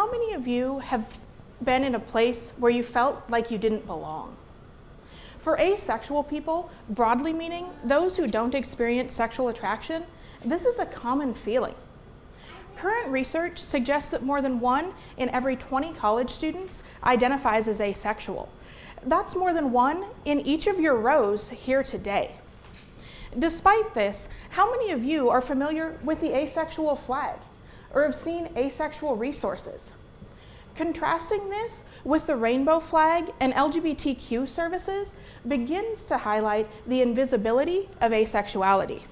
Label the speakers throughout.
Speaker 1: how many of you have been in a place where you felt like you didn't belong? For asexual people, broadly meaning those who don't experience sexual attraction, this is a common feeling. Current research suggests that more than 1 in every 20 college students identifies as asexual. That's more than 1 in each of your rows here today. Despite this, how many of you are familiar with the asexual flag or have seen asexual resources? Contrasting this with the rainbow flag and LGBTQ services begins to highlight the invisibility of asexuality.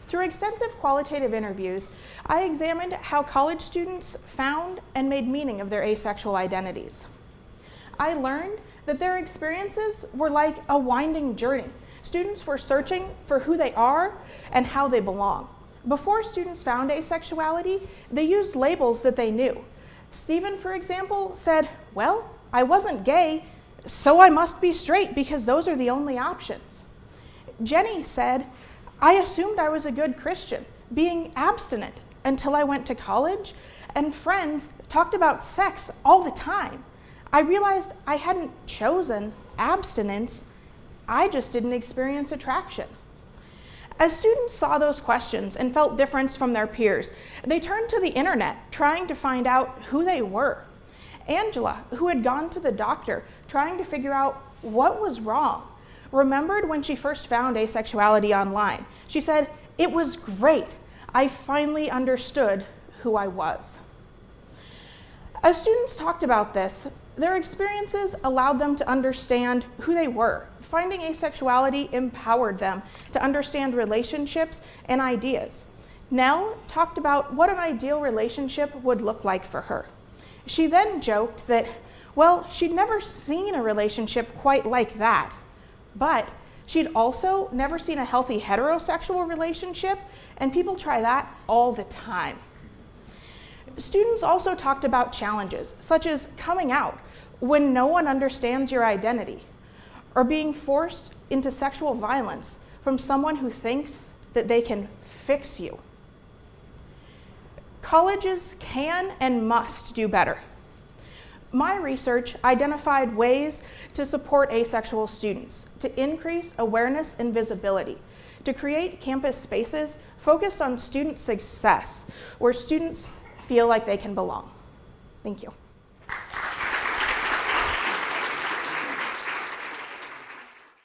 Speaker 1: Through extensive qualitative interviews, I examined how college students found and made meaning of their asexual identities. I learned that their experiences were like a winding journey. Students were searching for who they are and how they belong. Before students found asexuality, they used labels that they knew. Stephen, for example, said, "Well, I wasn't gay, so I must be straight because those are the only options." Jenny said, "I assumed I was a good Christian, being abstinent until I went to college, and friends talked about sex all the time. I realized I hadn't chosen abstinence, I just didn't experience attraction." As students saw those questions and felt difference from their peers, they turned to the internet trying to find out who they were. Angela, who had gone to the doctor trying to figure out what was wrong, remembered when she first found asexuality online. She said, "It was great. I finally understood who I was." As students talked about this, their experiences allowed them to understand who they were. Finding asexuality empowered them to understand relationships and ideas. Nell talked about what an ideal relationship would look like for her. She then joked that, well, she'd never seen a relationship quite like that, but she'd also never seen a healthy heterosexual relationship, and people try that all the time. Students also talked about challenges, such as coming out when no one understands your identity, or being forced into sexual violence from someone who thinks that they can fix you. Colleges can and must do better. My research identified ways to support asexual students, to increase awareness and visibility, to create campus spaces focused on student success, where students feel like they can belong. Thank you.